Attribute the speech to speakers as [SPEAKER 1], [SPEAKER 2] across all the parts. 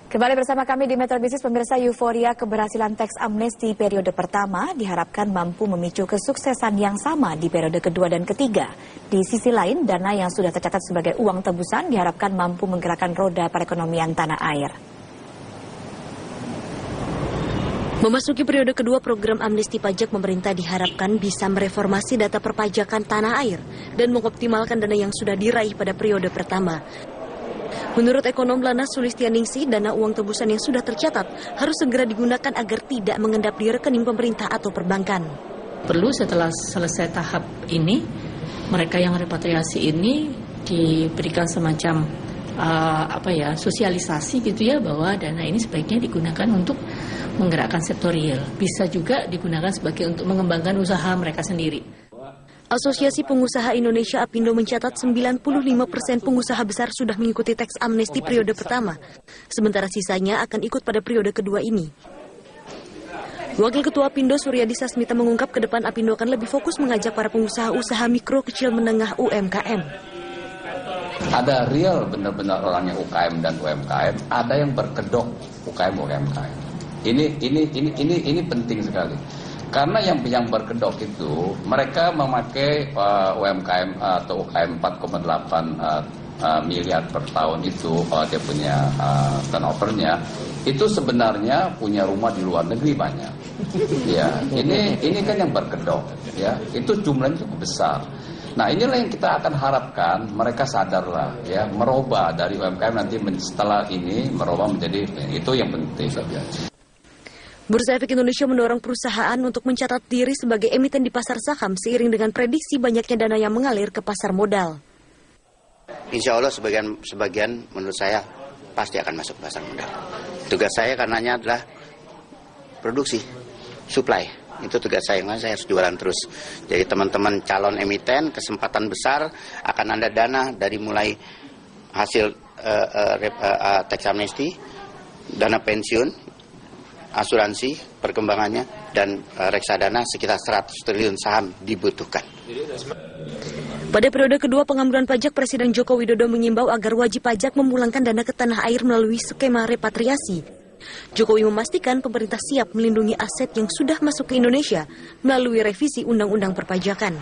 [SPEAKER 1] Kembali bersama kami di Metro Bisnis, pemirsa. Euforia keberhasilan teks amnesti periode pertama diharapkan mampu memicu kesuksesan yang sama di periode kedua dan ketiga. Di sisi lain, dana yang sudah tercatat sebagai uang tebusan diharapkan mampu menggerakkan roda perekonomian tanah air.
[SPEAKER 2] Memasuki periode kedua program amnesti pajak, pemerintah diharapkan bisa mereformasi data perpajakan tanah air dan mengoptimalkan dana yang sudah diraih pada periode pertama. Menurut ekonom Lanas Sulistianingsih, dana uang tebusan yang sudah tercatat harus segera digunakan agar tidak mengendap di rekening pemerintah atau perbankan.
[SPEAKER 3] Perlu setelah selesai tahap ini, mereka yang repatriasi ini diberikan semacam sosialisasi gitu ya, bahwa dana ini sebaiknya digunakan untuk menggerakkan sektor real. Bisa juga digunakan sebagai untuk mengembangkan usaha mereka sendiri.
[SPEAKER 2] Asosiasi Pengusaha Indonesia APindo mencatat 95% pengusaha besar sudah mengikuti teks amnesti periode pertama, sementara sisanya akan ikut pada periode kedua ini. Wakil Ketua APindo Suryadi Sasmita mengungkap ke depan APindo akan lebih fokus mengajak para pengusaha usaha mikro, kecil, menengah UMKM.
[SPEAKER 4] Ada real benar-benar orangnya UKM dan UMKM, ada yang berkedok UKM. Ini penting sekali. Karena yang berkedok itu mereka memakai UMKM atau UKM 4,8 miliar per tahun itu, dia punya turnovernya, itu sebenarnya punya rumah di luar negeri banyak. Ya, ini kan yang berkedok, ya, itu jumlahnya cukup besar. Nah, inilah yang kita akan harapkan mereka sadarlah, ya, merubah dari UMKM nanti setelah ini merubah menjadi itu yang penting.
[SPEAKER 2] Bursa Efek Indonesia mendorong perusahaan untuk mencatat diri sebagai emiten di pasar saham seiring dengan prediksi banyaknya dana yang mengalir ke pasar modal.
[SPEAKER 5] Insya Allah sebagian menurut saya pasti akan masuk pasar modal. Tugas saya karenanya adalah produksi, supply. Itu tugas saya harus jualan terus. Jadi teman-teman calon emiten, kesempatan besar akan ada dana dari mulai hasil teks amnesti, dana pensiun, asuransi, perkembangannya, dan reksadana sekitar 100 triliun saham dibutuhkan.
[SPEAKER 2] Pada periode kedua pengampunan pajak, Presiden Joko Widodo mengimbau agar wajib pajak memulangkan dana ke tanah air melalui skema repatriasi. Jokowi memastikan pemerintah siap melindungi aset yang sudah masuk ke Indonesia melalui revisi Undang-Undang Perpajakan.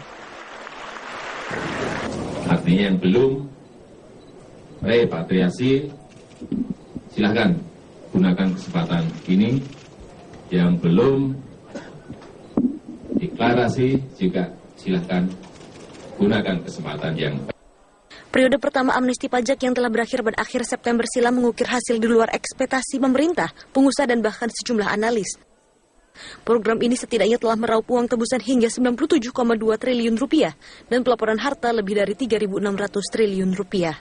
[SPEAKER 6] Artinya yang belum repatriasi, silahkan gunakan kesempatan ini. Yang belum deklarasi juga silahkan gunakan kesempatan yang.
[SPEAKER 2] Periode pertama amnesti pajak yang telah berakhir pada akhir September silam mengukir hasil di luar ekspektasi pemerintah, pengusaha, dan bahkan sejumlah analis. Program ini setidaknya telah meraup uang tebusan hingga 97,2 triliun rupiah dan pelaporan harta lebih dari 3.600 triliun rupiah.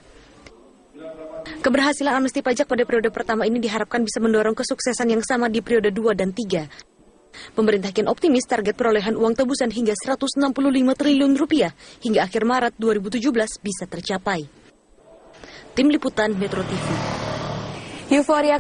[SPEAKER 2] Keberhasilan amnesti pajak pada periode pertama ini diharapkan bisa mendorong kesuksesan yang sama di periode 2 dan 3. Pemerintah kian optimis target perolehan uang tebusan hingga 165 triliun rupiah hingga akhir Maret 2017 bisa tercapai. Tim Liputan Metro TV.
[SPEAKER 1] Euforia